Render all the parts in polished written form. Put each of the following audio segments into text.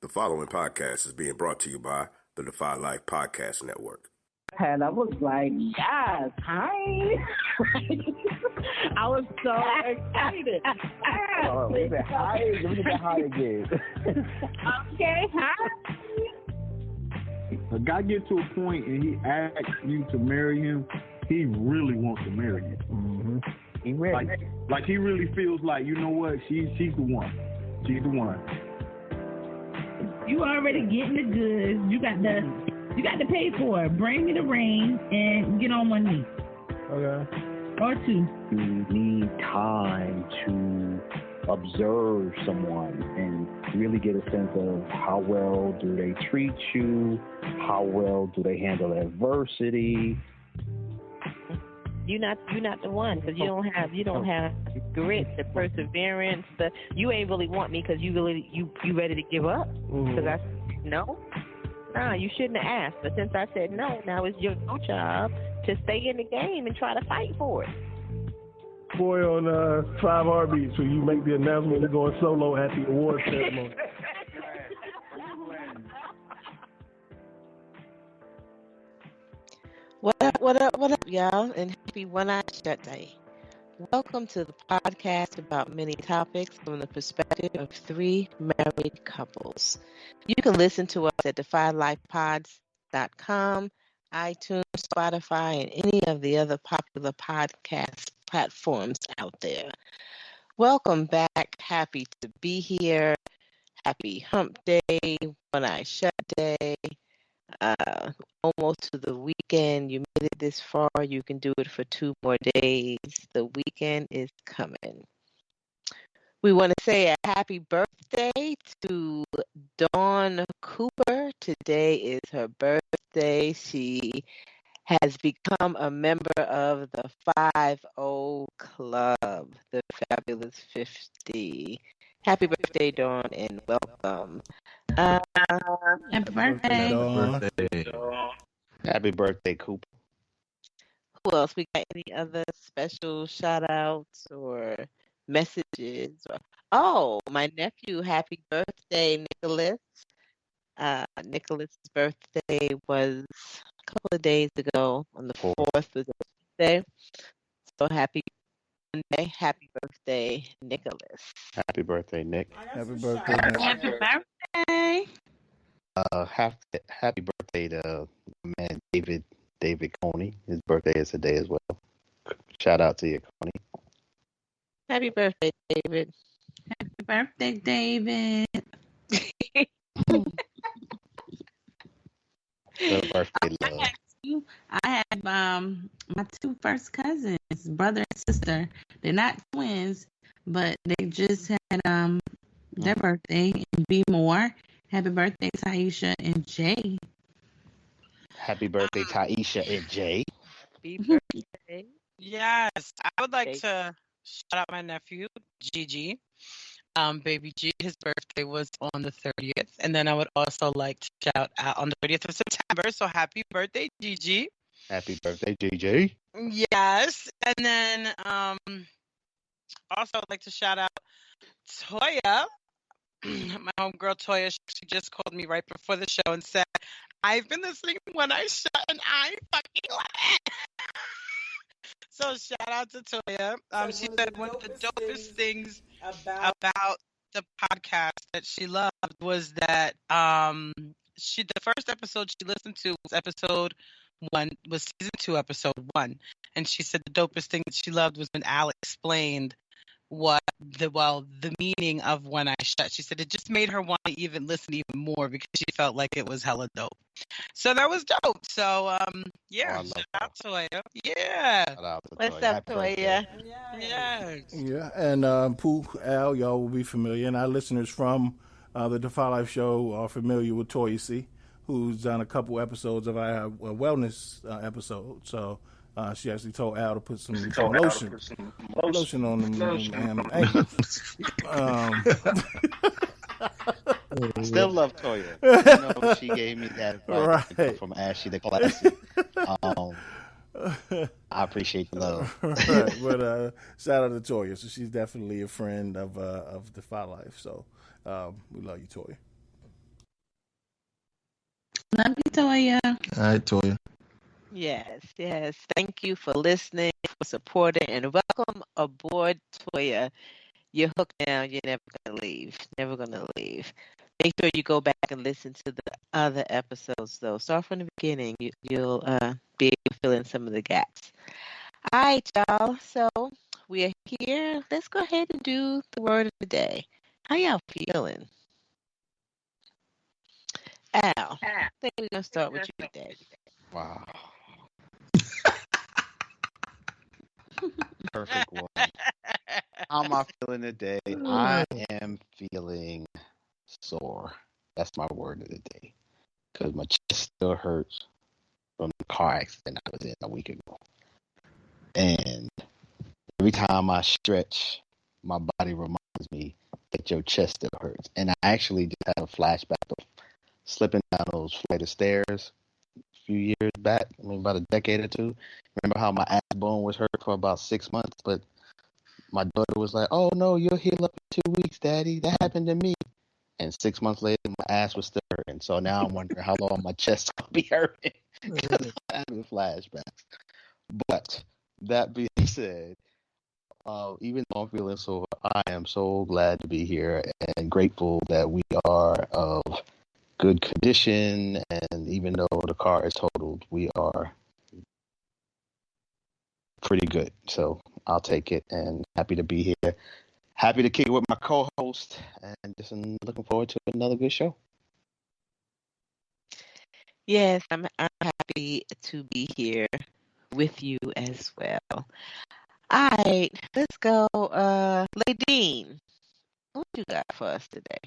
The following podcast is being brought to you by the Defy Life Podcast Network. And I was like, yes, hi. I was so excited. Oh, we said hi. Let me get that hi again. Okay, hi. A guy get to a point and he asks you to marry him, he really wants to marry you. Mm-hmm. He ready. Like he really feels like, you know what, she's the one. She's the one. You already getting the goods. You got to pay for it. Bring me the ring and get on one knee. Okay. Or two. You need time to observe someone and really get a sense of how well do they treat you, how well do they handle adversity. You're not the one because you don't have grit, the perseverance. You ain't really want me because you ready to give up. Because I said no. Nah, you shouldn't have asked. But since I said no, now it's your job to stay in the game and try to fight for it. Boy, on 5 Heartbeats, when you make the announcement you're going solo at the awards ceremony. What up, y'all, and happy One Eye Shut Day. Welcome to the podcast about many topics from the perspective of 3 married couples. You can listen to us at defylifepods.com, iTunes, Spotify, and any of the other popular podcast platforms out there. Welcome back. Happy to be here. Happy Hump Day, One Eye Shut Day. Almost to the weekend. You made it this far. You can do it for 2 more days. The weekend is coming. We want to say a happy birthday to Dawn Cooper. Today is her birthday. She has become a member of the 50 Club, the Fabulous 50. Happy birthday, Dawn, and welcome. Happy birthday. Happy birthday, Cooper. Who else? We got any other special shout outs or messages? Oh, my nephew, happy birthday, Nicholas. Nicholas's birthday was a couple of days ago on the 4th was Tuesday. So happy Monday. Happy birthday, Nicholas. Happy birthday, Nick. Happy birthday, Nick. Happy birthday. Happy birthday to my man David Coney. His birthday is today as well. Shout out to you, Coney. Happy birthday, David. Happy birthday, David. Good birthday, love. I have my 2 first cousins, brother and sister. They're not twins, but they just had their birthday. And be more. Happy birthday, Taisha and Jay. Happy birthday, Taisha and Jay. Happy birthday. Yes, I would like to shout out my nephew, Gigi. Baby G, his birthday was on the 30th. And then I would also like to shout out on the 30th of September. So happy birthday, Gigi. Happy birthday, Gigi. Yes. And then also I'd like to shout out Toya. My homegirl Toya, she just called me right before the show and said, I've been listening when I shut and I fucking love it. So shout out to Toya. She said one of the dopest things about the podcast that she loved was that the first episode she listened to was episode 1, was season 2, episode 1. And she said the dopest thing that she loved was when Al explained the meaning of When I Shut. She said it just made her want to even listen even more because she felt like it was hella dope. So that was dope. So shout out to Toya. Yeah. What's up, Toya? Yeah, and Pooh, Al, y'all will be familiar, and our listeners from the Defy Life show are familiar with Toya C, who's done a couple episodes of our wellness episode. So she actually told Al to put some lotion on them ankles. I still love Toya. You know, she gave me that advice from Ashley the Classic. I appreciate the love. Right. But shout out to Toya. So she's definitely a friend of Defy Life. So we love you, Toya. Love you, Toya. All right, Toya. Yes, yes. Thank you for listening, for supporting, and welcome aboard, Toya. You're hooked now. You're never going to leave. Never going to leave. Make sure you go back and listen to the other episodes, though. Start from the beginning. You'll be able to fill in some of the gaps. All right, y'all. So we are here. Let's go ahead and do the word of the day. How y'all feeling? Al, I think we're going to start with you today. Wow. Perfect one. How am I feeling today? I am feeling sore. That's my word of the day. Because my chest still hurts from the car accident I was in a week ago. And every time I stretch, my body reminds me that your chest still hurts. And I actually just had a flashback of slipping down those flight of stairs a few years back. I mean, about a decade or two. Remember how my ass bone was hurt for about 6 months, but my daughter was like, "Oh no, you'll heal up in 2 weeks, Daddy. That happened to me." And 6 months later, my ass was still hurting. So now I'm wondering how long my chest will be hurting because I'm having flashbacks. But that being said, even though I'm feeling sore, I am so glad to be here and grateful that we are of good condition. And even though the car is totaled, we are pretty good. So I'll take it and happy to be here. Happy to kick it with my co-host and just looking forward to another good show. Yes, I'm happy to be here with you as well. All right, let's go. Ladine, what you got for us today?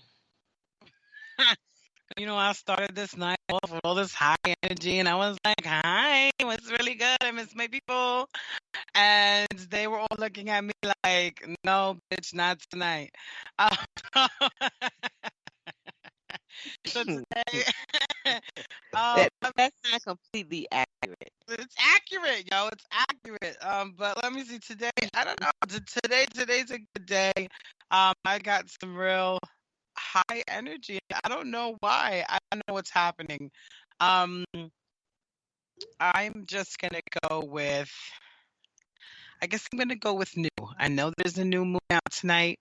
You know, I started this night off with all this high energy, and I was like, "Hi, what's really good? I miss my people." And they were all looking at me like, "No, bitch, not tonight." So today, That's not completely accurate. it's accurate, yo. It's accurate. But let me see. Today, I don't know. Today's a good day. I got some real high energy. I don't know why. I don't know what's happening. Um, I'm just gonna go with. I guess I'm gonna go with new. I know there's a new moon out tonight,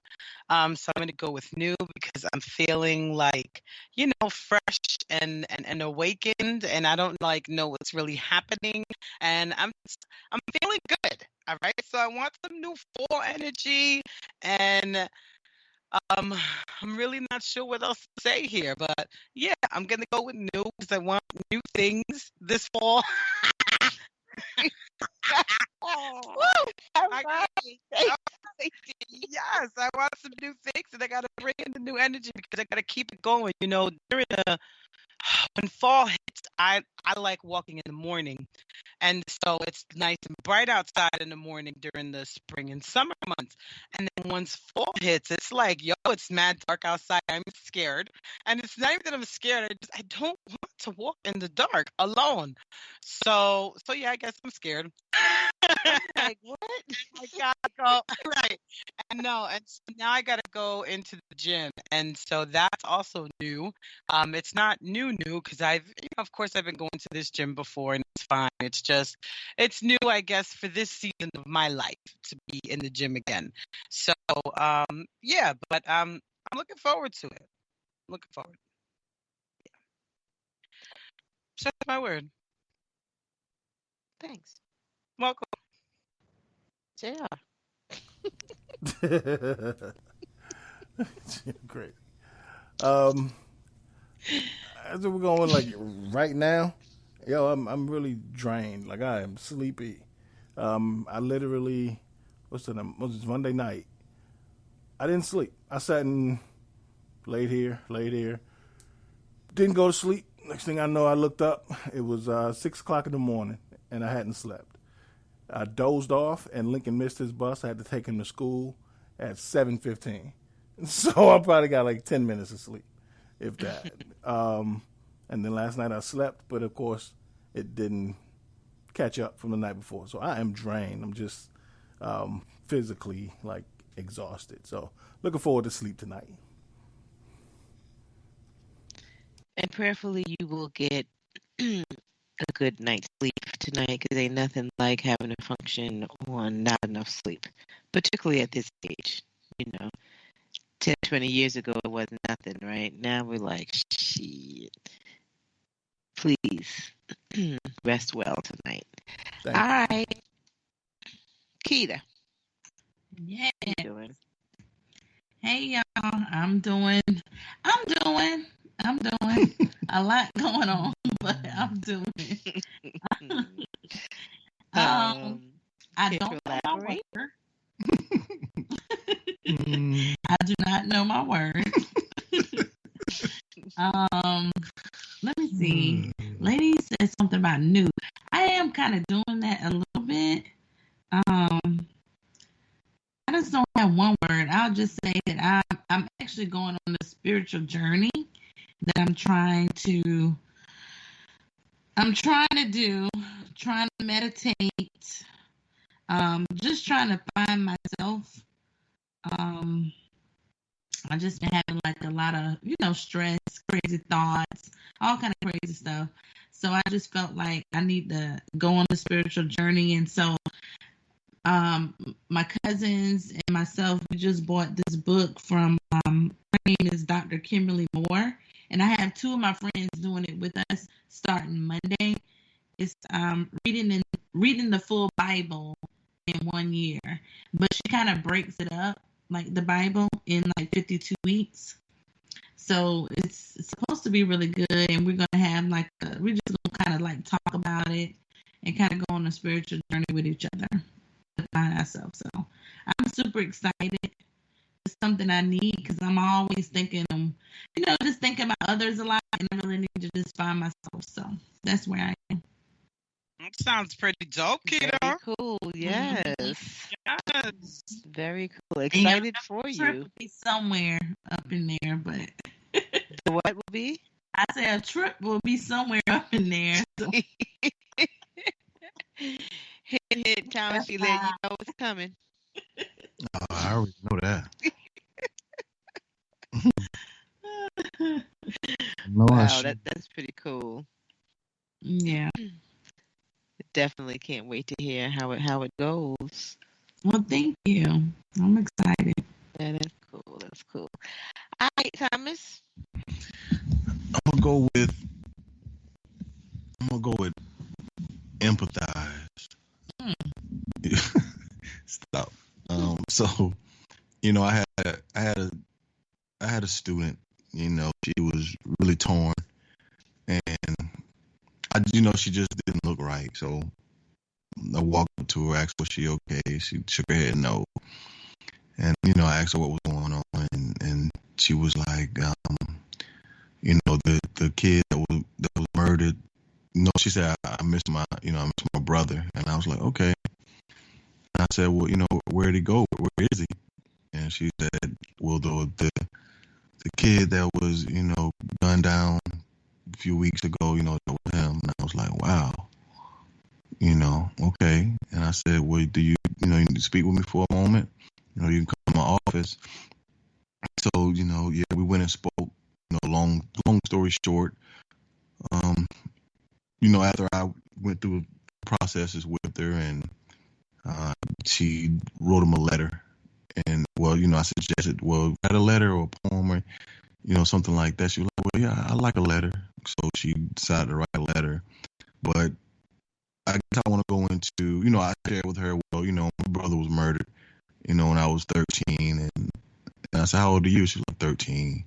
so I'm gonna go with new because I'm feeling like, fresh and awakened, and I don't know what's really happening, and I'm feeling good. All right, so I want some new fall energy, and um, I'm really not sure what else to say here, but yeah, I'm gonna go with new because I want new things this fall. Woo! All right. Yes, I want some new things, and I gotta bring in the new energy because I gotta keep it going. When fall hits, I like walking in the morning, and so it's nice and bright outside in the morning during the spring and summer months. And then once fall hits, it's like, yo, it's mad dark outside. I'm scared, and it's not even that I'm scared. I don't want to walk in the dark alone. So yeah, I guess I'm scared. Like what? I gotta go. Right. And no, and so now I gotta go into the gym. And so that's also new. It's not new because of course I've been going to this gym before and it's fine. It's new, I guess, for this season of my life to be in the gym again. So yeah, but I'm looking forward to it. Looking forward. Yeah. So that's my word. Thanks. Welcome. Yeah. Great. As we're going right now, yo, I'm really drained. Like I am sleepy. I literally, was this Monday night? I didn't sleep. I sat and laid here. Didn't go to sleep. Next thing I know, I looked up. It was 6 o'clock in the morning, and I hadn't slept. I dozed off, and Lincoln missed his bus. I had to take him to school at 7:15. So I probably got 10 minutes of sleep, if that. And then last night I slept, but of course it didn't catch up from the night before. So I am drained. I'm just physically exhausted. So looking forward to sleep tonight. And prayerfully, you will get a good night's sleep tonight, because ain't nothing like having to function on not enough sleep, particularly at this age. 10, 20 years ago, it wasn't nothing, right? Now we're like, shit, please rest well tonight. Thank All you. right, Keita, Yeah. how you doing? Hey y'all, I'm doing a lot going on, but I'm doing. I Care don't to know my elaborate? word. I do not know my word. Let me see. Lady said something about new. I am kind of doing that a little bit. I just don't have one word. I'll just say that I'm actually going on a spiritual journey that I'm trying to do, trying to meditate, just trying to find myself. I just been having like a lot of, stress, crazy thoughts, all kind of crazy stuff. So I just felt like I need to go on a spiritual journey. And so my cousins and myself, we just bought this book from, her name is Dr. Kimberly Moore. And I have two of my friends doing it with us starting Monday. It's reading the full Bible in 1 year, but she kind of breaks it up like the Bible in like 52 weeks. So it's supposed to be really good, and we're gonna have we're just gonna kind of like talk about it and kind of go on a spiritual journey with each other to find ourselves. So I'm super excited. It's something I need because I'm always thinking, just thinking about others a lot, and I really need to just find myself. So that's where I am. That sounds pretty dope, Keita. Very cool. Yes. Yes. Very cool. Excited for Trip you. will be somewhere up in there, but The what will be? I say a trip will be somewhere up in there. So hit, Thomas. She let you know it's coming. Oh, I already know that. No, Wow, that's pretty cool. Yeah. Definitely can't wait to hear how it goes. Well, thank you. I'm excited. Yeah, that's cool. That's cool. All right, Thomas. I'm gonna go with empathize. Stop. So, I had a student. She was really torn, and she just didn't look right. So I walked up to her, asked was she okay. She shook her head no, and I asked her what was going on, and she was like, the kid that was murdered. She said I miss my brother, and I was like, okay. And I said, well, where'd he go? Where is he? And she said, well, the kid that was gunned down a few weeks ago, that was him. And I was like, wow, okay. And I said, well, do you need to speak with me for a moment? You can come to my office. So we went and spoke. Long story short, after I went through processes with her, and she wrote him a letter. And, I suggested, write a letter or a poem or, something like that. She was like, well, yeah, I like a letter. So she decided to write a letter. But I guess I want to go into, I shared with her, my brother was murdered, when I was 13. And I said, how old are you? She was like 13.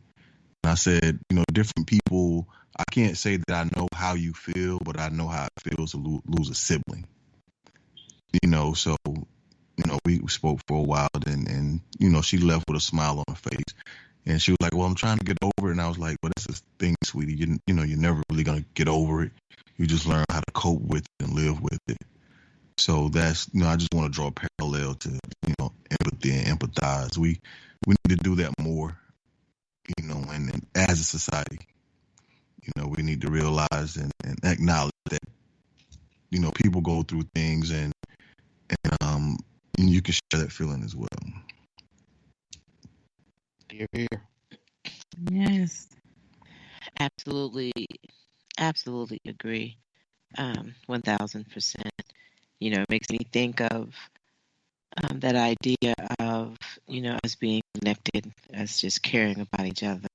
And I said, different people, I can't say that I know how you feel, but I know how it feels to lose a sibling. So, we spoke for a while, and she left with a smile on her face. And she was like, well, I'm trying to get over it. And I was like, well, that's the thing, sweetie. You're never really going to get over it. You just learn how to cope with it and live with it. So that's, I just want to draw a parallel to, empathy and empathize. We need to do that more, and as a society, we need to realize and acknowledge that, people go through things, and you can share that feeling as well. You're here. Yes. Absolutely. Absolutely agree. 1000%. It makes me think of that idea of, us being connected, us just caring about each other,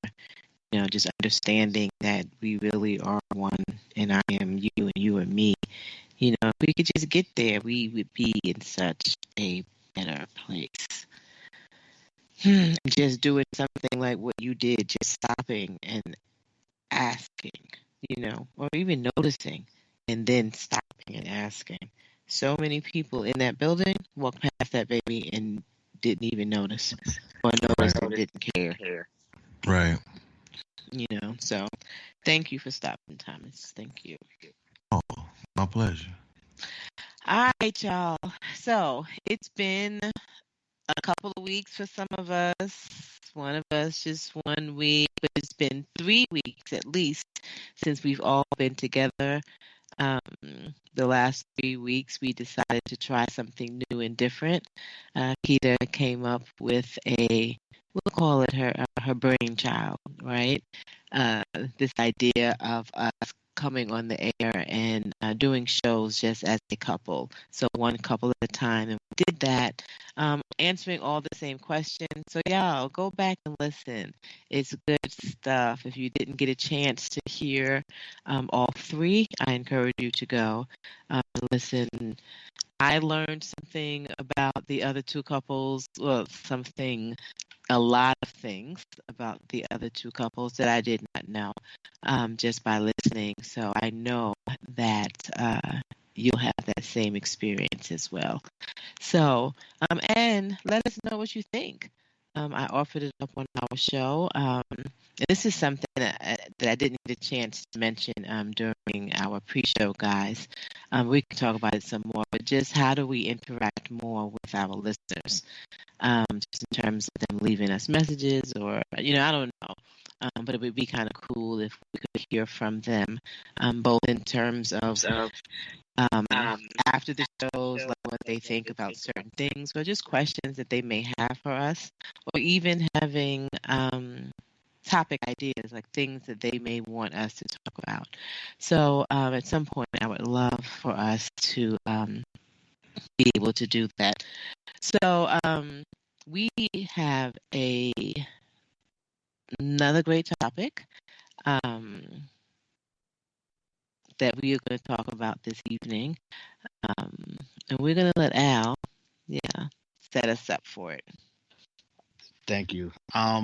just understanding that we really are one, and I am you and you are me. If we could just get there, we would be in such a better place. Just doing something like what you did, just stopping and asking, or even noticing and then stopping and asking. So many people in that building walked past that baby and didn't even notice, or noticed and didn't care. Right. So thank you for stopping, Thomas. Thank you. Oh, my pleasure. All right, y'all. So it's been a couple of weeks for some of us. One of us just 1 week, but it's been 3 weeks at least since we've all been together. The last 3 weeks, we decided to try something new and different. Chiquita came up with we'll call it her brainchild, right? This idea of us coming on the air and doing shows just as a couple. So one couple at a time. And we did that, answering all the same questions. So y'all, go back and listen. It's good stuff. If you didn't get a chance to hear all three, I encourage you to go listen. I learned something about the other two couples. Well, a lot of things about the other two couples that I did not know just by listening. So I know that you'll have that same experience as well. So, and let us know what you think. I offered it up on our show. This is something that I didn't get a chance to mention during our pre-show, guys. We can talk about it some more, but just how do we interact more with our listeners? Just in terms of them leaving us messages or, I don't know. But it would be kind of cool if we could hear from them, both in terms of after the shows, like what they think about certain things, or just questions that they may have for us, or even having topic ideas, like things that they may want us to talk about. So at some point, I would love for us to be able to do that. So we have another great topic that we are going to talk about this evening. And we're going to let Al, set us up for it. Thank you.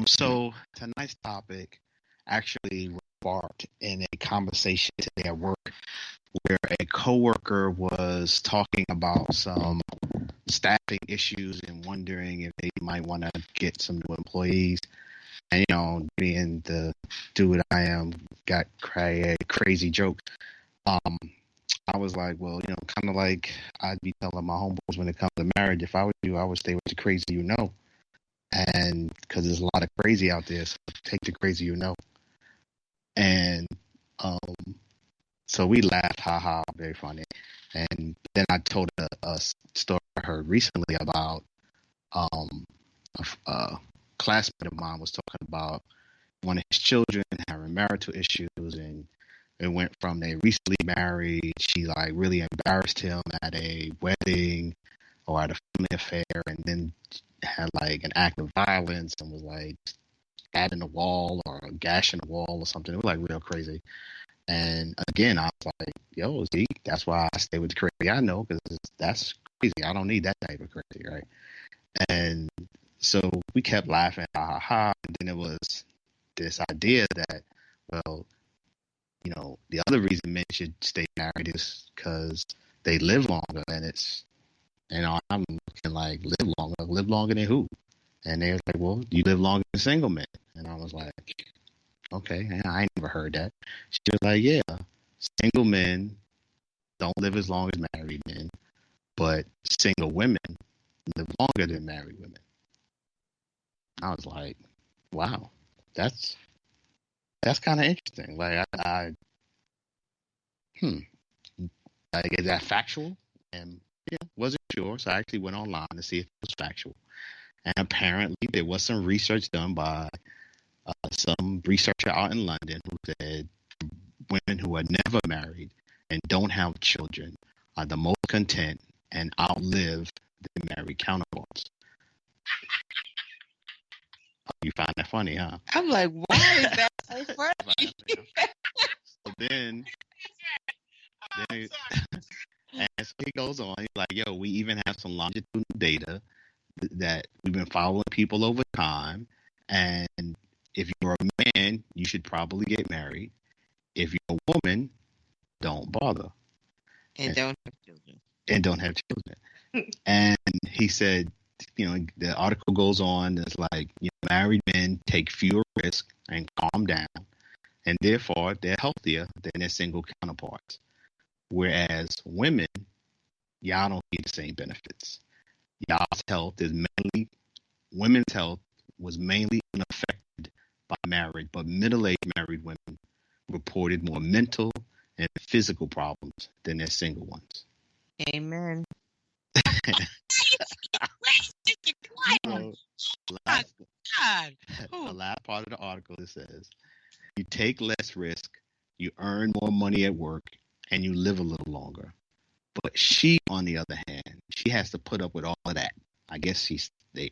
So tonight's topic actually sparked in a conversation today at work where a coworker was talking about some staffing issues and wondering if they might want to get some new employees. And, being the dude I am, got a crazy joke. I was like, well, kind of like I'd be telling my homeboys when it comes to marriage, if I were you, I would stay with the crazy and because there's a lot of crazy out there, so take the crazy And so we laughed, haha, very funny. And then I told a story I heard recently about a classmate of mine was talking about one of his children having marital issues, and it went from they recently married, she like really embarrassed him at a wedding or at a family affair, and then had like an act of violence and was like stabbing the wall or gashing the wall or something. It was like real crazy. And again, I was like, yo, Z, that's why I stay with the crazy I know, because that's crazy. I don't need that type of crazy, right? And so we kept laughing, ha ha ha. And then it was this idea that, well, the other reason men should stay married is because they live longer, and it's, I'm looking like live longer than who? And they was like, well, you live longer than single men. And I was like, okay, I ain't never heard that. She was like, yeah, single men don't live as long as married men, but single women live longer than married women. I was like, wow, that's kind of interesting. Like, like, is that factual? And wasn't sure, so I actually went online to see if it was factual. And apparently there was some research done by some researcher out in London who said women who are never married and don't have children are the most content and outlive their married counterparts. You find that funny, huh? I'm like, why is that so funny? So then and so he goes on. He's like, yo, we even have some longitudinal data that we've been following people over time. And if you're a man, you should probably get married. If you're a woman, don't bother. And don't have children. And don't have children. And he said, the article goes on. It's like, married men take fewer risks and calm down. And therefore, they're healthier than their single counterparts. Whereas women, y'all don't need the same benefits. Women's health was mainly unaffected by marriage, but middle-aged married women reported more mental and physical problems than their single ones. Amen. So, the last part of the article, it says, you take less risk, you earn more money at work, and you live a little longer. But she, on the other hand, she has to put up with all of that. I guess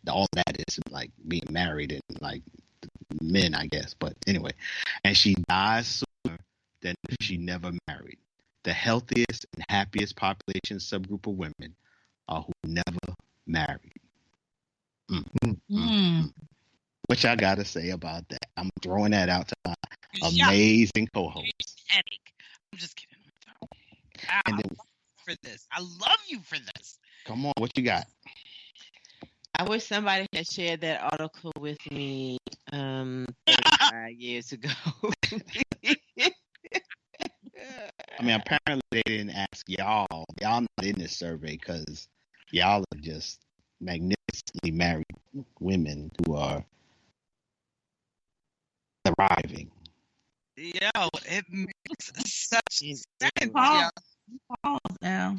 all that is like being married and like men, I guess. But anyway, and she dies sooner than if she never married. The healthiest and happiest population subgroup of women are who never married. What y'all got to say about that? I'm throwing that out to my amazing co-host. Headache. I'm just kidding. I love you for this. I love you for this. Come on, what you got? I wish somebody had shared that article with me 35 years ago. I mean, apparently they didn't ask y'all. Y'all not in this survey because y'all are just magnificently married women who are thriving. Yo, it makes such sense. Pause now.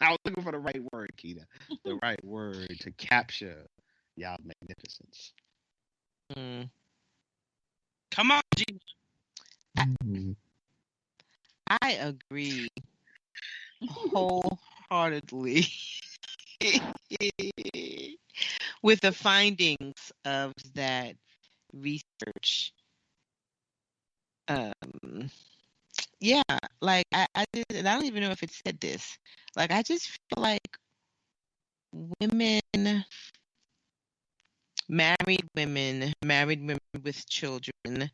I was looking for the right word, Kita. The right word to capture y'all magnificence. Come on, Gina. I agree wholeheartedly with the findings of that research. Yeah, like I don't even know if it said this. Like I just feel like married women with children,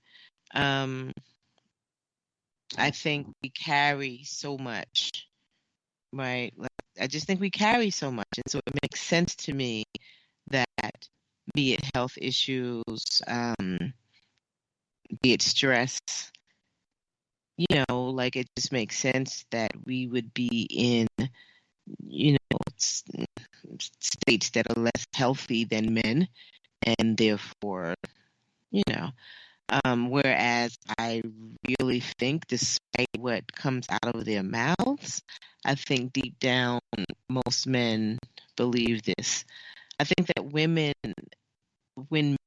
I think we carry so much, right? Like, I just think we carry so much, and so it makes sense to me that, be it health issues, be it stress, like it just makes sense that we would be in, states that are less healthy than men, and therefore, whereas I really think, despite what comes out of their mouths, I think deep down most men believe this. I think that when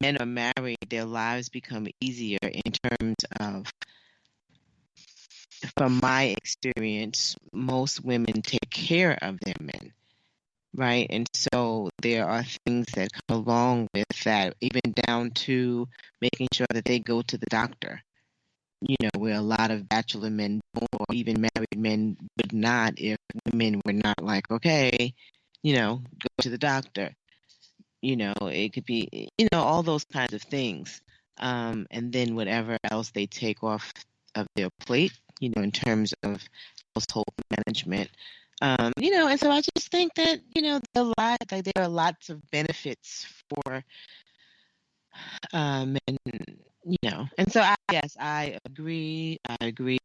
men are married, their lives become easier in terms of, from my experience, most women take care of their men, right? And so there are things that come along with that, even down to making sure that they go to the doctor, where a lot of bachelor men or even married men would not if women were not like, okay, go to the doctor. It could be, all those kinds of things. And then whatever else they take off of their plate, in terms of household management. And so I just think that, there are lots of benefits for men, and so I agree. I agree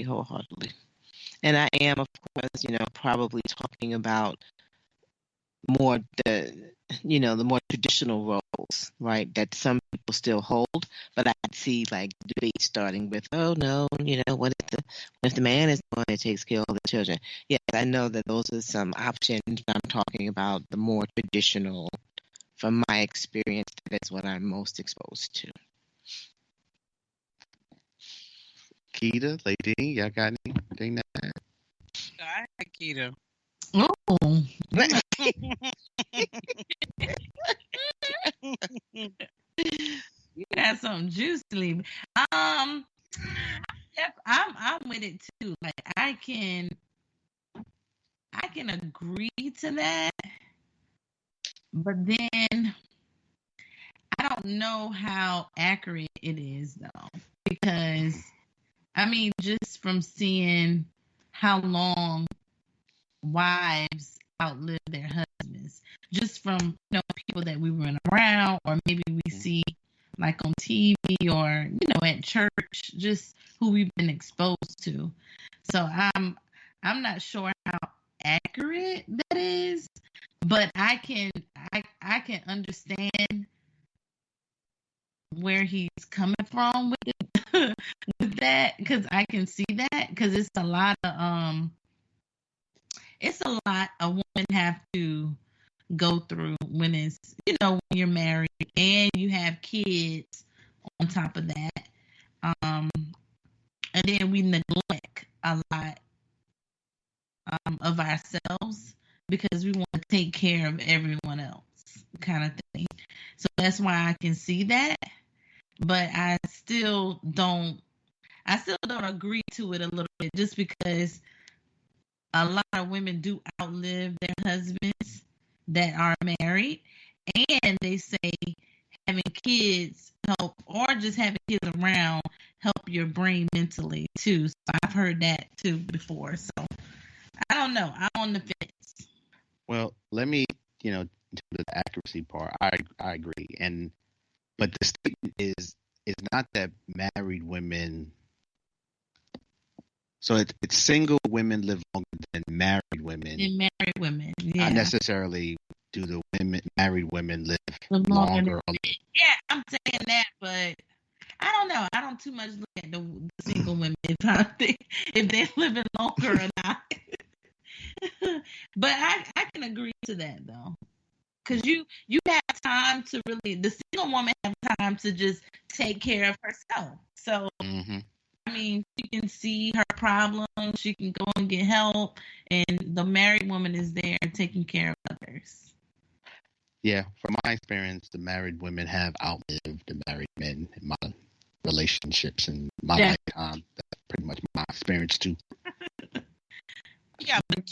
wholeheartedly. And I am, of course, probably talking about more the more traditional roles, right, that some people still hold, but I see like debate starting with, oh no, what if the man is the one that takes care of the children? Yes, I know that those are some options, but I'm talking about the more traditional, from my experience, that's what I'm most exposed to. Chiquita, Ladine, y'all got anything to add? I had Keto. Oh, you got something juicy. I'm with it too. Like I can agree to that, but then I don't know how accurate it is though, because I mean, just from seeing how long wives outlive their husbands, just from people that we run around, or maybe we see like on TV or at church, just who we've been exposed to. So I'm not sure how accurate that is, but I can understand where he's coming from with it, with that, because I can see that, because it's a lot a woman have to go through when it's when you're married and you have kids on top of that, and then we neglect a lot of ourselves because we want to take care of everyone else, kind of thing. So that's why I can see that, but I still don't agree to it a little bit, just because a lot of women do outlive their husbands that are married, and they say having kids help, or just having kids around help your brain mentally too. So I've heard that too before. So I don't know. I'm on the fence. Well, let me, to the accuracy part, I agree. But the statement is not that married women. So it's single women live longer than married women. And married women, yeah. Not necessarily do the married women live longer. Yeah, I'm saying that, but I don't know. I don't too much look at the single women if they're living longer or not. But I can agree to that though, because you have time to the single woman have time to just take care of herself. So I mean, she can see her problems, she can go and get help, and the married woman is there taking care of others. Yeah, from my experience, the married women have outlived the married men in my relationships and my lifetime. That's pretty much my experience too. Yeah, but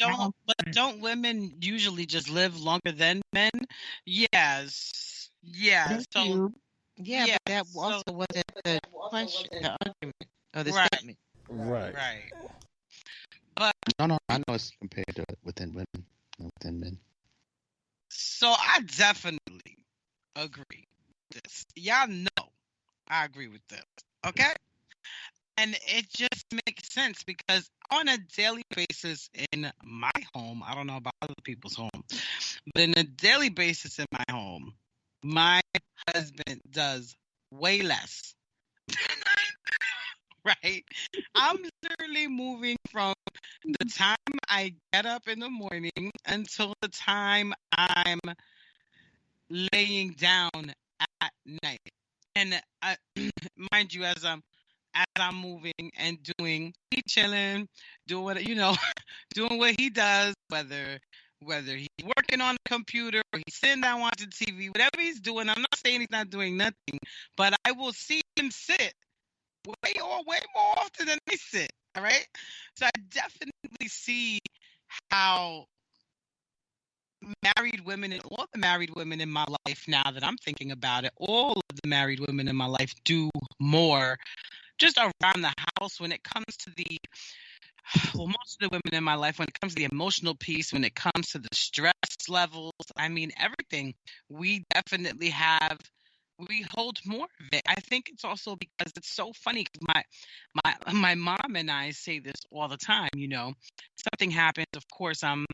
don't women usually just live longer than men? Yes. Yeah. So yeah, but that also wasn't the question, the argument, or the statement. Right. But no, I know it's compared to within women, within men. So I definitely agree with this. Y'all know I agree with this. Okay? And it just makes sense because on a daily basis in my home, I don't know about other people's home, but in a daily basis in my home, my husband does way less than I do, right? I'm literally moving from the time I get up in the morning until the time I'm laying down at night. And mind you, as I'm moving and doing, he chilling, doing what doing what he does, whether he's working on the computer or he's sitting down watching TV, whatever he's doing. I'm not saying he's not doing nothing, but I will see him sit way more often than I sit. All right, so I definitely see how married women and all the married women in my life, now that I'm thinking about it, all of the married women in my life do more just around the house when it comes to most of the women in my life, when it comes to the emotional piece, when it comes to the stress levels, I mean, everything, we definitely we hold more of it. I think it's also because it's so funny because my mom and I say this all the time, something happens, of course, I'm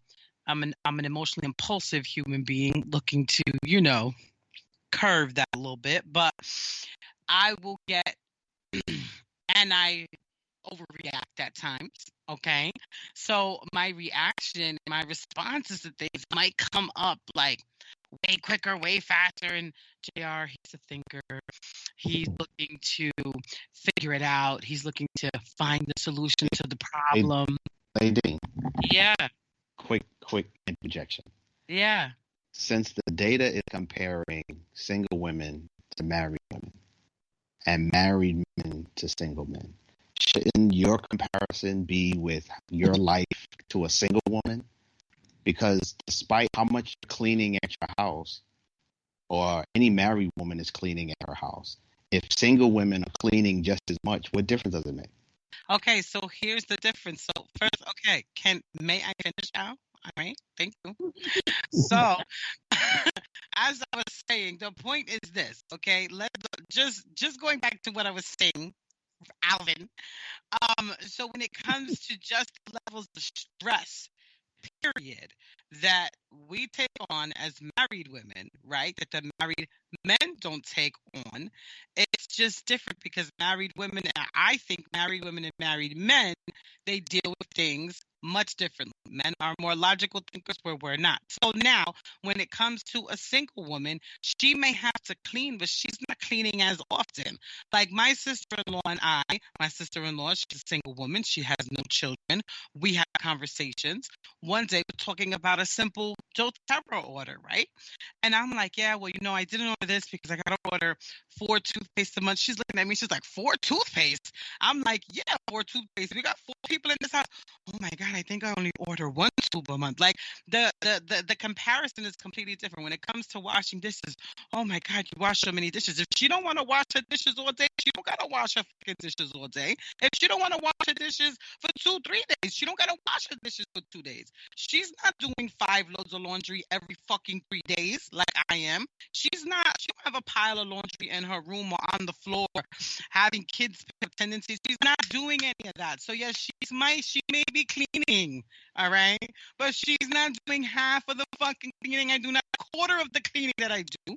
an emotionally impulsive human being looking to, curve that a little bit, but I will get and I overreact at times. Okay. So my reaction, my responses to things might come up like way quicker, way faster. And JR, he's a thinker. He's looking to figure it out. He's looking to find the solution to the problem. Ladine. Yeah. Quick interjection. Yeah. Since the data is comparing single women to married women and married men to single men, shouldn't your comparison be with your life to a single woman? Because despite how much you're cleaning at your house, or any married woman is cleaning at her house, if single women are cleaning just as much, what difference does it make? Okay, so here's the difference. So first, okay, may I finish now? All right, thank you. So, as I was saying, the point is this. Okay, just going back to what I was saying, Alvin. So when it comes to just levels of stress, period, that we take on as married women, right? That the married men don't take on. It's just different because married women, I think married women and married men, they deal with things much differently. Men are more logical thinkers where we're not. So now, when it comes to a single woman, she may have to clean, but she's not cleaning as often. Like my sister-in-law and my sister-in-law, she's a single woman. She has no children. We have conversations. One day we're talking about a simple doTERRA order, right? And I'm like, yeah, well, I didn't order this because I got to order 4 toothpaste a month. She's looking at me. She's like, 4 toothpaste? I'm like, yeah, 4 toothpaste. We got 4 people in this house. Oh my God, I think I only order 1 tube a month. Like the comparison is completely different. When it comes to washing dishes, oh my God, you wash so many dishes. If she don't want to wash her dishes all day, she don't got to wash her fucking dishes all day. If she don't want to wash her dishes for 2-3 days, she don't got to wash her dishes for 2 days. She's not doing 5 loads of laundry every fucking 3 days like I am. She don't have a pile of laundry in her room or on the floor having kids tendencies. She's not doing any of that. So yes, she may be cleaning, all right? But she's not doing half of the fucking cleaning I do, not a quarter of the cleaning that I do,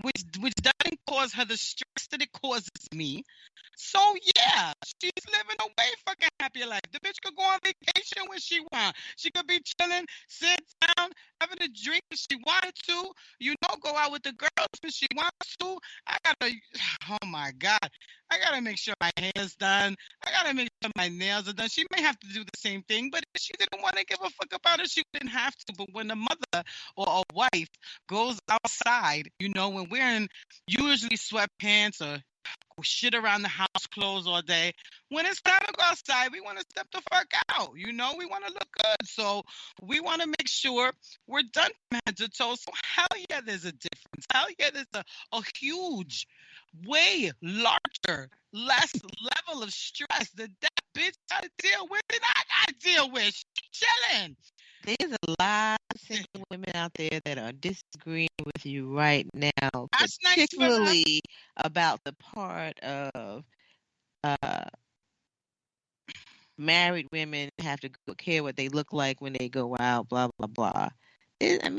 which doesn't cause her the stress that it causes me. So yeah, she's living a way fucking happy life. The bitch could go on vacation when she wants. She could be chilling, sit down, having a drink if she wanted to. Go out with the girls when she wants to. Oh my God, I gotta make sure my hair's done. I gotta make sure my nails are done. She may have to do the same thing, but if she didn't want to give a fuck about it, she didn't have to. But when a mother or a wife goes outside, when we're in usually sweatpants or shit around the house clothes all day, when it's time to go outside, we want to step the fuck out. We want to look good. So we want to make sure we're done from head to toe. So hell yeah, there's a difference. Hell yeah, there's a huge, way larger, less level of stress that bitch got to deal with and I got to deal with. She chilling. There's a lot of single women out there that are disagreeing with you right now, particularly about the part of married women have to care what they look like when they go out, blah, blah, blah. Single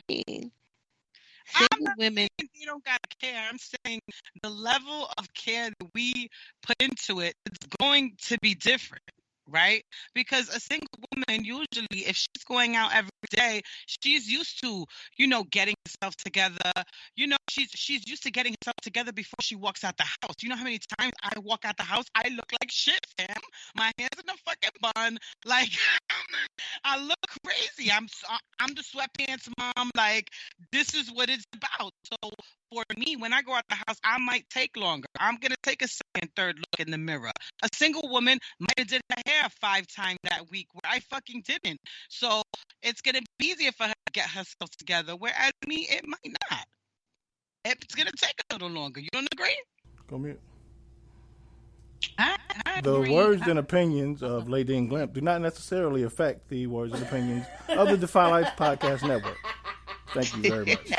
women, you don't gotta care. I'm saying the level of care that we put into it is going to be different, right? Because a single woman, usually, if she's going out every day, she's used to, getting herself together. She's used to getting herself together before she walks out the house. You know how many times I walk out the house, I look like shit, fam. My hands in the fucking bun, like I look crazy. I'm the sweatpants mom. Like this is what it's about. So for me, when I go out the house, I might take longer. I'm gonna take a second, third look in the mirror. A single woman might have did her hair 5 times that week, where I fucking didn't. So it's gonna be easier for her to get herself together. Whereas me, it might not. It's gonna take a little longer. You don't agree? Go mute. I The agree. words and opinions of Ladine Glimp do not necessarily affect the words and opinions of the Defy Life Podcast Network. Thank you very much.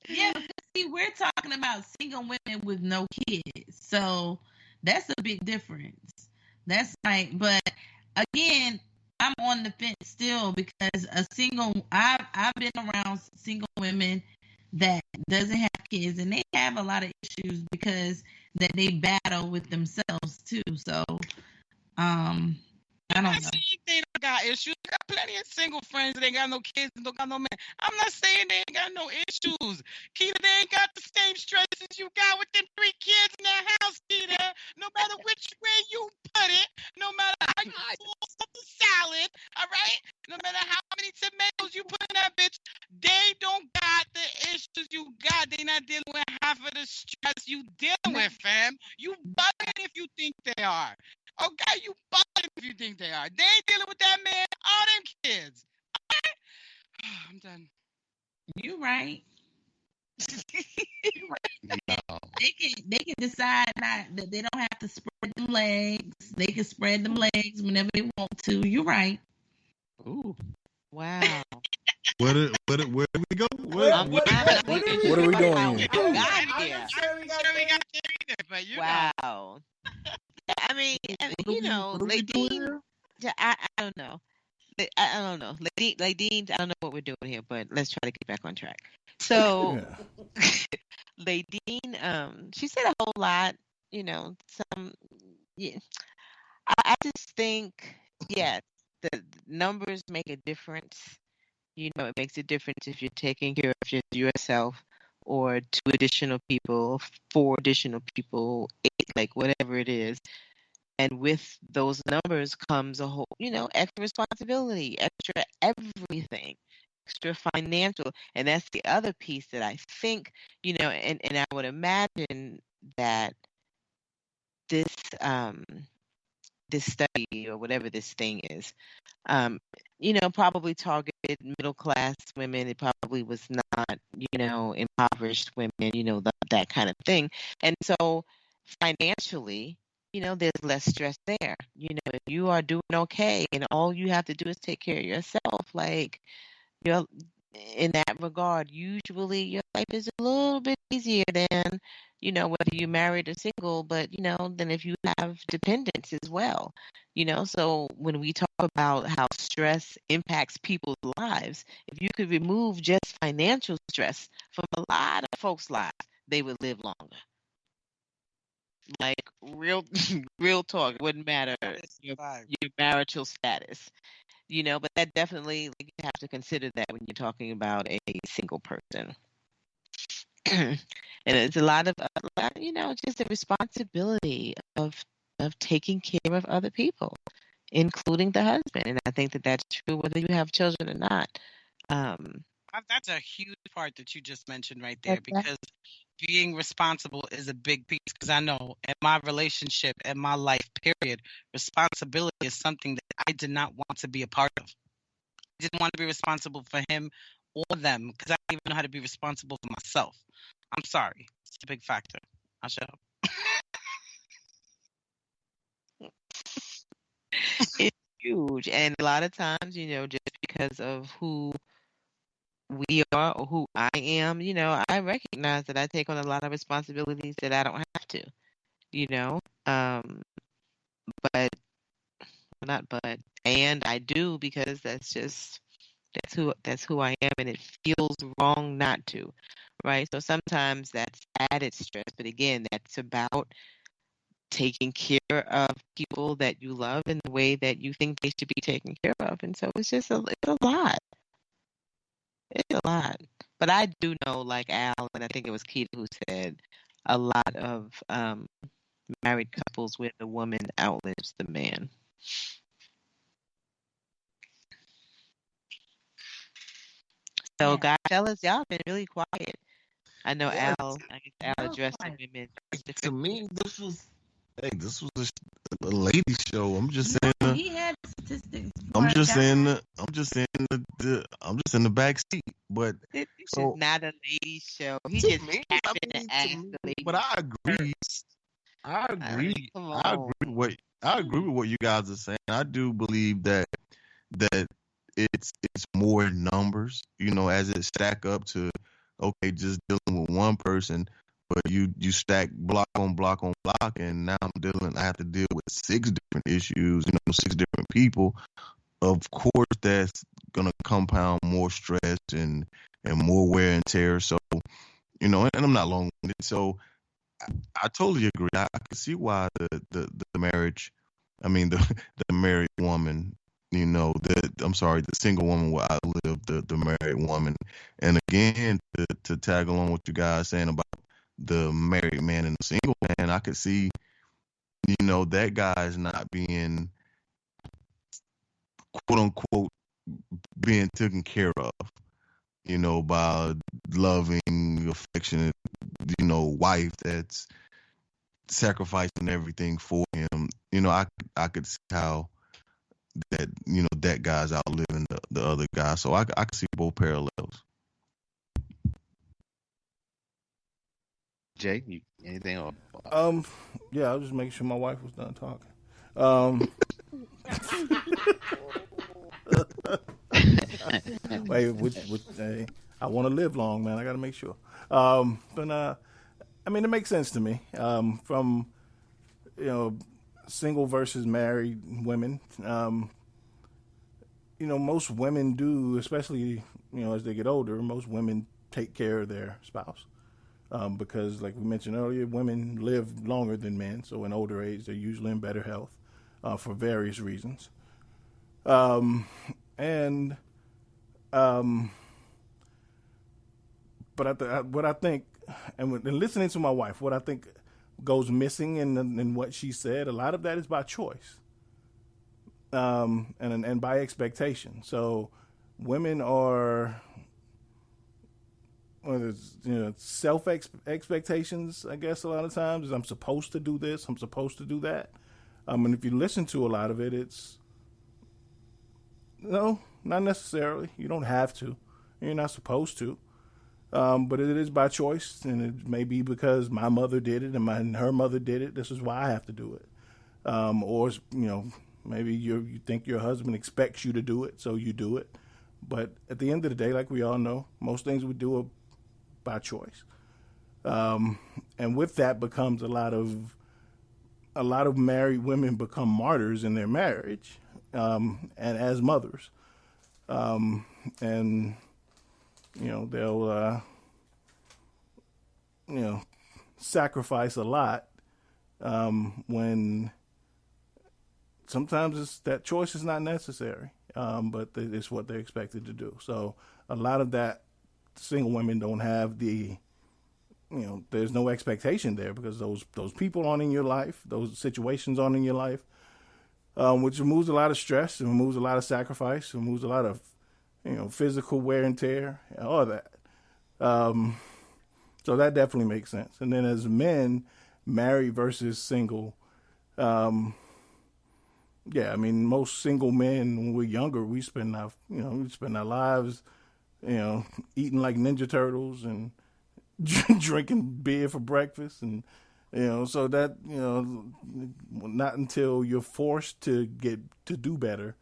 Yeah, because see, we're talking about single women with no kids, so that's a big difference. That's like, but again, I'm on the fence still because I've been around single women that doesn't have kids, and they have a lot of issues because that they battle with themselves too. So, I I'm don't not know. saying they don't got issues. I got plenty of single friends that ain't got no kids and don't got no man. I'm not saying they ain't got no issues. Keita, they ain't got the same stresses you got with them 3 kids in that house, Keita. No matter which way you put it, no matter how you toss up the salad, all right? No matter how many tomatoes you put in that bitch, they don't got the issues you got. They not dealing with half of the stress you dealing with, fam. You bugging if you think they are. Okay, you bugging if you think they are. They ain't dealing with that man, all them kids. Okay? I'm done. You right. No. They can decide not that they don't have to spread them legs. They can spread them legs whenever they want to. You're right. Ooh. Wow. Where do we go? What are we doing How here? we got here. I'm sure we got there either, but you know. Wow. I mean, you know, Ladine, I don't know. I don't know. Ladine, I don't know what we're doing here, but let's try to get back on track. So, Ladine, she said a whole lot, you know, yeah. I just think, yes, the numbers make a difference. You know, it makes a difference if you're taking care of just yourself or 2 additional people, 4 additional people, 8, like whatever it is. And with those numbers comes a whole, you know, extra responsibility, extra everything, extra financial. And that's the other piece that I think, you know, and I would imagine that this this study or whatever this thing is, you know, probably targeted middle class women. It probably was not, you know, impoverished women, you know, that kind of thing. And so financially, you know, there's less stress there. You know, if you are doing okay and all you have to do is take care of yourself, like, you're in that regard, usually your life is a little bit easier than, you know, whether you're married or single, but, you know, than if you have dependents as well. You know, so when we talk about how stress impacts people's lives, if you could remove just financial stress from a lot of folks' lives, they would live longer. Like real talk. It wouldn't matter your marital status, you know, but that definitely, like, you have to consider that when you're talking about a single person. And it's a lot, you know, just the responsibility of taking care of other people, including the husband. And I think that that's true whether you have children or not. That's a huge part that you just mentioned right there, because being responsible is a big piece. Because I know in my relationship, in my life, period, responsibility is something that I did not want to be a part of. I didn't want to be responsible for him or them, because I don't even know how to be responsible for myself. I'm sorry. It's a big factor. I'll shut up. It's huge. And a lot of times, you know, just because of who we are or who I am, you know, I recognize that I take on a lot of responsibilities that I don't have to, you know. But not but and I do, because that's who I am, and it feels wrong not to, right? So sometimes that's added stress, but again, that's about taking care of people that you love in the way that you think they should be taken care of. And so it's just it's a lot. It's a lot. But I do know, like Al, and I think it was Keita who said, a lot of married couples where the woman outlives the man. So, guys, fellas, y'all been really quiet. I know Yeah. Al addressed the women. To me, this was a lady show. I'm just saying. He had statistics. I'm just in the back seat. But This is not a lady show. He just tapped in and asked the lady. But I agree. I agree with what you guys are saying. I do believe that it's more numbers, you know, as it stack up to, okay, just dealing with one person, but you stack block on block on block, and now I have to deal with 6 different issues, you know, 6 different people. Of course, that's gonna compound more stress and more wear and tear. So, you know, and I'm not long-winded, so I totally agree. I can see why the marriage I mean, the married woman, the single woman will outlive the married woman. And again, to tag along what you guys saying about the married man and the single man, I could see, that guy is not being, quote unquote, being taken care of, by loving, affectionate, wife that's sacrificing everything for him. I could see how that guy's outliving the other guy. So I could see both parallels. Jay, anything? Yeah, I was just making sure my wife was done talking. Wait, I want to live long, man. I got to make sure. But I mean, it makes sense to me. From single versus married women. Most women do, especially as they get older. Most women take care of their spouse because, like we mentioned earlier, women live longer than men. So, in older age, they're usually in better health for various reasons. But what I think, and listening to my wife, what I think goes missing in what she said, a lot of that is by choice, and by expectation. So women are, self expectations. I guess a lot of times, I'm supposed to do this, I'm supposed to do that. And if you listen to a lot of it, it's no, not necessarily. You don't have to. You're not supposed to. But it is by choice, and it may be because my mother did it and her mother did it. This is why I have to do it. Or maybe you think your husband expects you to do it, so you do it. But at the end of the day, like we all know, most things we do are by choice. And with that becomes a lot of married women become martyrs in their marriage, and as mothers, and they'll sacrifice a lot when sometimes that choice is not necessary, but it's what they're expected to do. So a lot of that, single women don't have there's no expectation there because those people aren't in your life, those situations aren't in your life, which removes a lot of stress and removes a lot of sacrifice, removes a lot of physical wear and tear, and all that. So that definitely makes sense. And then as men, married versus single, I mean, most single men, when we're younger, we spend our lives, eating like Ninja Turtles and drinking beer for breakfast. And, so that, not until you're forced to do better,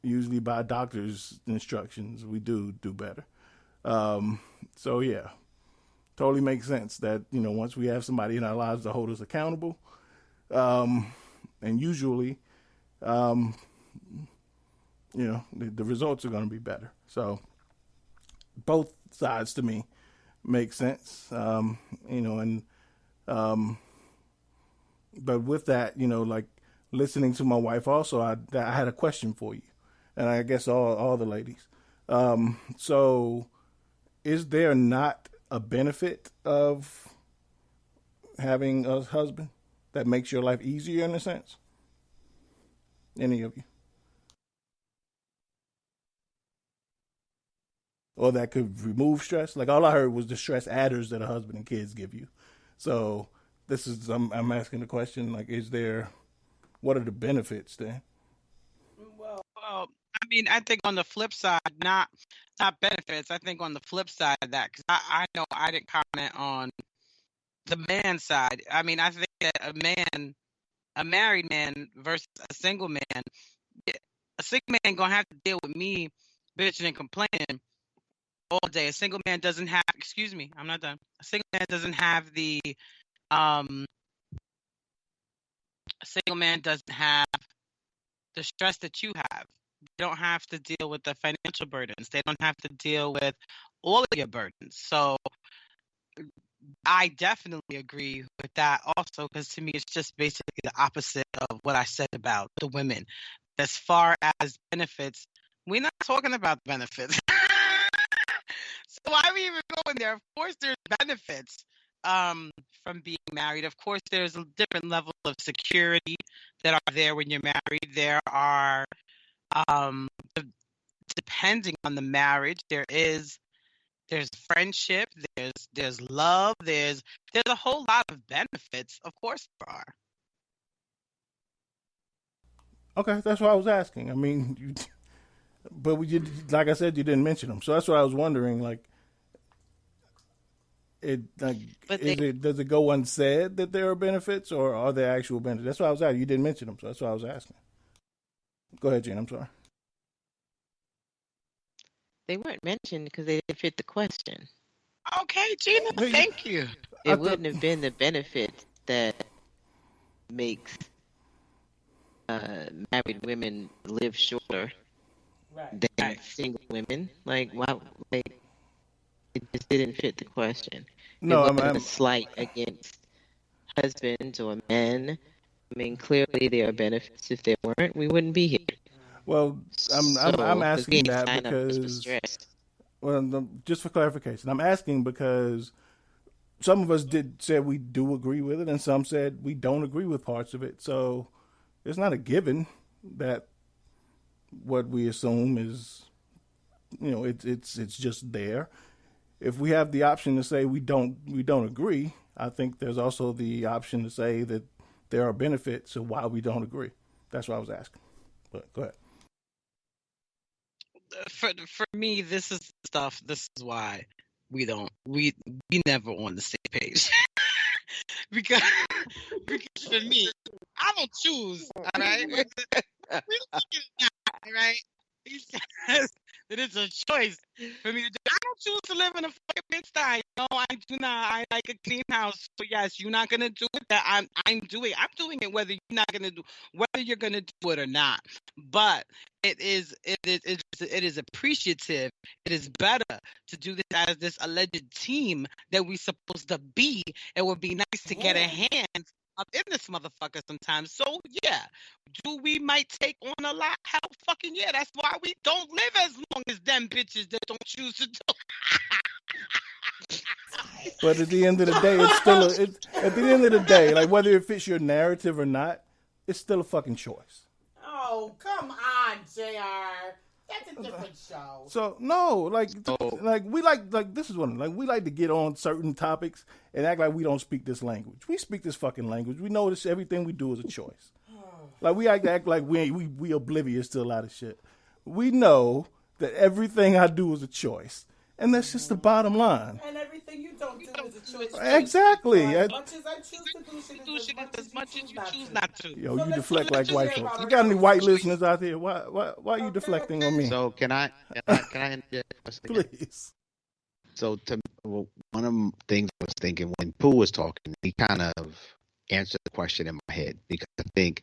usually by doctor's instructions, we do better. So yeah, totally makes sense that, once we have somebody in our lives to hold us accountable, and usually, the results are going to be better. So both sides to me make sense. But with that, like listening to my wife also, I had a question for you. And I guess all the ladies. So is there not a benefit of having a husband that makes your life easier in a sense? Any of you? Or that could remove stress? Like all I heard was the stress adders that a husband and kids give you. So I'm asking the question, like, what are the benefits then? Well, I mean, I think on the flip side, not benefits. I think on the flip side of that, because I know I didn't comment on the man side. I mean, I think that a married man versus a single man, a single man gonna have to deal with me bitching and complaining all day. A single man doesn't have. Excuse me, I'm not done. A single man doesn't have the. A single man doesn't have the stress that you have. They don't have to deal with the financial burdens. They don't have to deal with all of your burdens. So I definitely agree with that also, because to me, it's just basically the opposite of what I said about the women. As far as benefits, we're not talking about benefits. So why are we even going there? Of course, there's benefits from being married. Of course, there's a different level of security that are there when you're married. There are, um, depending on the marriage, there's friendship, there's love, there's a whole lot of benefits. Of course there are. Okay, that's what I was asking. I mean, but like I said, you didn't mention them, so that's what I was wondering. Like, does it go unsaid that there are benefits, or are there actual benefits? That's what I was asking. You didn't mention them, so that's what I was asking. Go ahead, Gina. I'm sorry. They weren't mentioned because they didn't fit the question. Okay, Gina, thank you. It wouldn't have been the benefit that makes married women live shorter than single women. Like, why? Like, it just didn't fit the question. No, it wasn't a slight against husbands or men. I mean, clearly there are benefits. If there weren't, we wouldn't be here. Well, I'm asking that because, well, just for clarification, I'm asking because some of us said we do agree with it, and some said we don't agree with parts of it. So it's not a given that what we assume is, it's just there. If we have the option to say we don't agree, I think there's also the option to say that there are benefits of why we don't agree. That's what I was asking. But go ahead. For me, this is stuff. This is why we never on the same page. because for me, I don't choose. All right, we look at it now, all right. He says that it's a choice for me to do. I don't choose to live in a fucking pigsty. No, I do not. I like a clean house. So yes, you're not gonna do it. That I'm doing it whether you're gonna do it or not. But it is appreciative. It is better to do this as this alleged team that we're supposed to be. It would be nice to get a hand up in this motherfucker sometimes. So yeah, do we might take on a lot? Hell fucking yeah. That's why we don't live as long as them bitches that don't choose to do. But at the end of the day, at the end of the day, like whether it fits your narrative or not, it's still a fucking choice. Oh, come on, JR. That's a different show. So no, like we like this is one, like we like to get on certain topics and act like we don't speak this language. We speak this fucking language. We know this, everything we do is a choice. Like we act like we oblivious to a lot of shit. We know that everything I do is a choice, and that's just the bottom line. And everything you don't do is a choice. Exactly. As much as I choose to do shit, as much as you choose not to. Yo, you deflect like white folks. You got any white listeners out there? Why are you deflecting on me? So can I interject for a second? Please. So one of the things I was thinking when Pooh was talking, he kind of answered the question in my head, because I think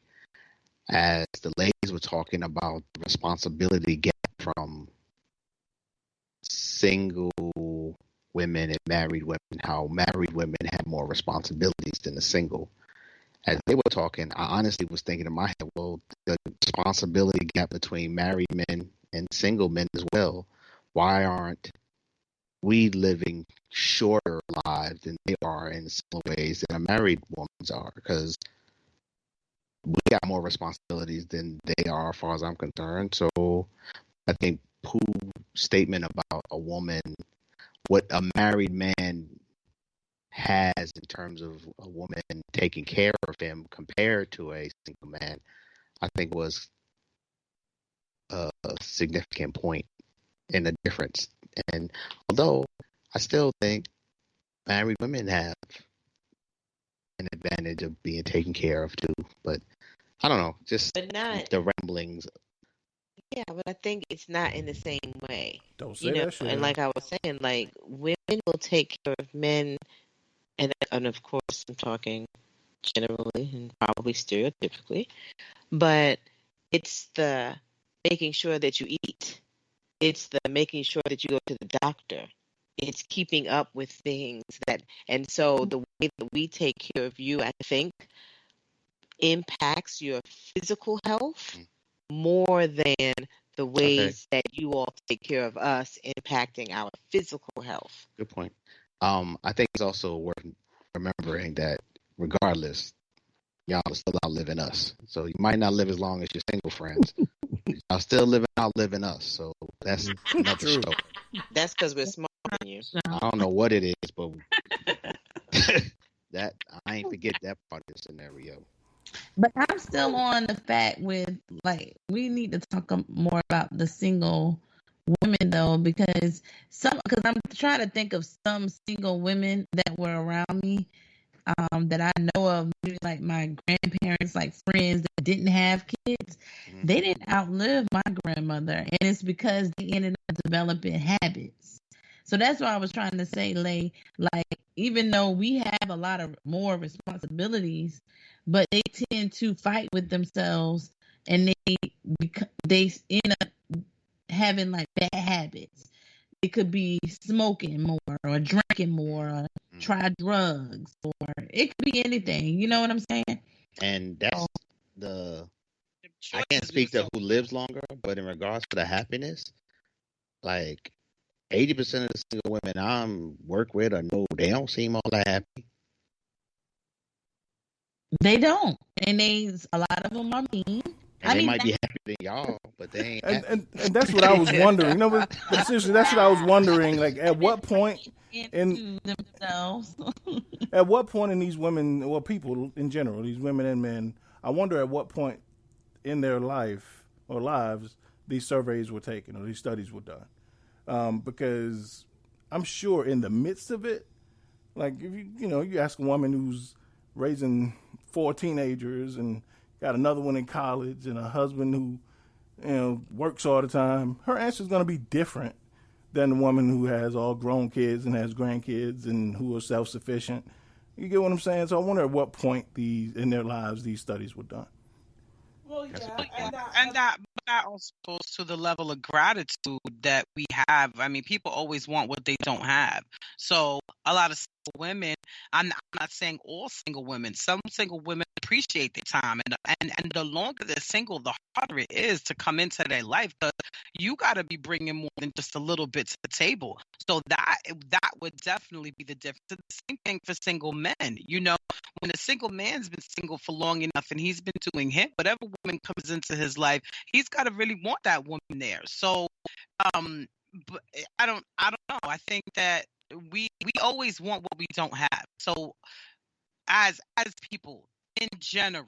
as the ladies were talking about the responsibility gap from single women and married women, how married women have more responsibilities than the single. As they were talking, I honestly was thinking in my head, well, the responsibility gap between married men and single men as well. Why aren't we living shorter lives than they are in similar ways than a married woman's are? Because we got more responsibilities than they are, as far as I'm concerned. So I think Pooh's statement about a woman, what a married man has in terms of a woman taking care of him compared to a single man, I think was a significant point in the difference. And although I still think married women have an advantage of being taken care of too, but I don't know, just the ramblings. Yeah, but I think it's not in the same way. Don't say that shit. And like I was saying, like women will take care of men, and of course I'm talking generally and probably stereotypically, but it's the making sure that you eat. It's the making sure that you go to the doctor. it's keeping up with things and so the way that we take care of you, I think, impacts your physical health more than the ways that you all take care of us impacting our physical health. Good point. I think it's also worth remembering that regardless, y'all are still outliving us. So you might not live as long as your single friends. Y'all still outliving us. So that's another show. That's because we're smarter than you. I don't know what it is, but that I ain't forget that part of the scenario. But I'm still on the fact with, like, we need to talk more about the single women though, because I'm trying to think of some single women that were around me, that I know of, maybe like my grandparents, like friends that didn't have kids. They didn't outlive my grandmother, and it's because they ended up developing habits. So that's why I was trying to say, like, even though we have a lot of more responsibilities, but they tend to fight with themselves, and they end up having like bad habits. It could be smoking more or drinking more or try drugs, or it could be anything. You know what I'm saying? And that's I can't speak to who lives longer, but in regards to the happiness, like 80% of the single women I'm work with or know, they don't seem all that happy. They don't, and a lot of them are mean. And they might be happier than y'all, but they ain't happy. And that's what I was wondering. You know, but seriously, that's what I was wondering. Like, at what point in themselves, at what point in these women, or people in general, these women and men, I wonder at what point in their life or lives these surveys were taken or these studies were done. Because I'm sure in the midst of it, like if you ask a woman who's raising 4 teenagers and got another one in college and a husband who works all the time, her answer is going to be different than the woman who has all grown kids and has grandkids and who are self-sufficient. You get what I'm saying? So I wonder at what point in their lives these studies were done. Well, yeah, and that also goes to the level of gratitude that we have. I mean, people always want what they don't have. So a lot of single women, I'm not saying all single women, some single women appreciate their time, and the longer they're single, the harder it is to come into their life, because you got to be bringing more than just a little bit to the table. So that would definitely be the difference. The same thing for single men. When a single man's been single for long enough and he's been doing him, whatever woman comes into his life, he's got to really want that woman there. So, but I don't know. I think that we always want what we don't have. So, as people in general,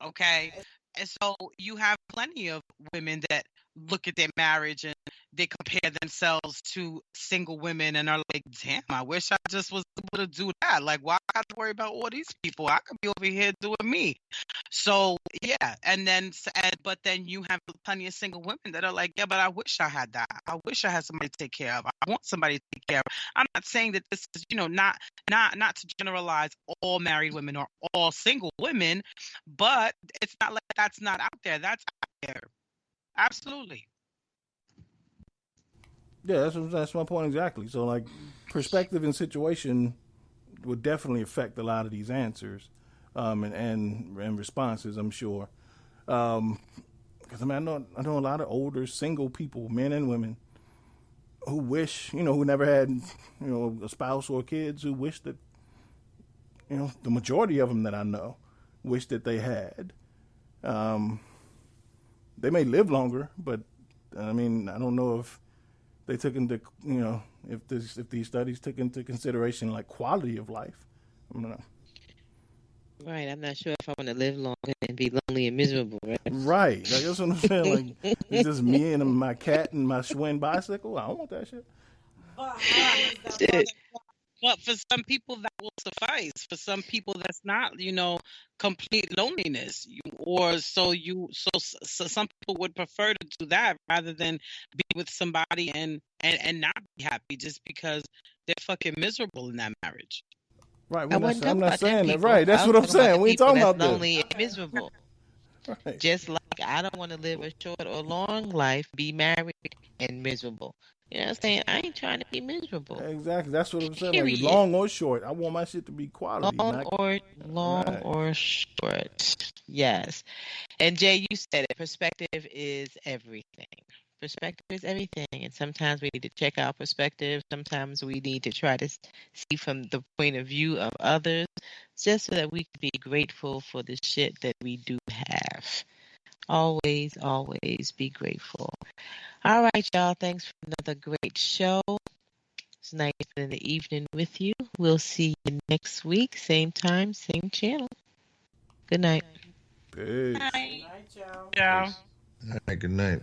okay. And so you have plenty of women that look at their marriage and they compare themselves to single women and are like, damn, I wish I just was able to do that. Like, why I got to worry about all these people? I could be over here doing me. So, yeah. But then you have plenty of single women that are like, yeah, but I wish I had that. I wish I had somebody to take care of. I want somebody to take care of. I'm not saying that this is, not to generalize all married women or all single women, but it's not like that's not out there. That's out there. Absolutely. Yeah, that's my point exactly. So, like, perspective and situation would definitely affect a lot of these answers, and responses, I'm sure. Because I know a lot of older single people, men and women, who wish, who never had, a spouse or kids, who wish that, the majority of them that I know wish that they had. They may live longer, but I mean, I don't know if they took into, if these studies took into consideration like quality of life. I don't know. Right, I'm not sure if I want to live longer and be lonely and miserable. Right, like, that's what I'm saying. Like, it's just me and my cat and my Schwinn bicycle. I don't want that shit. But for some people that will suffice. For some people that's not, complete loneliness. So some people would prefer to do that rather than be with somebody and not be happy just because they're fucking miserable in that marriage. Right, I'm not saying that. Right, that's what I'm saying. We ain't talking about lonely and miserable. Right. Just like I don't want to live a short or long life, be married and miserable. You know what I'm saying? I ain't trying to be miserable. Exactly. That's what I'm saying. Period. Like long or short, I want my shit to be quality. Long or short. Yes. And Jay, you said it. Perspective is everything. Perspective is everything. And sometimes we need to check our perspective. Sometimes we need to try to see from the point of view of others, just so that we can be grateful for the shit that we do have. Always, always be grateful. All right, y'all. Thanks for another great show. It's nice in the evening with you. We'll see you next week. Same time, same channel. Good night. Peace. Good night, y'all. Yeah. All right, good night.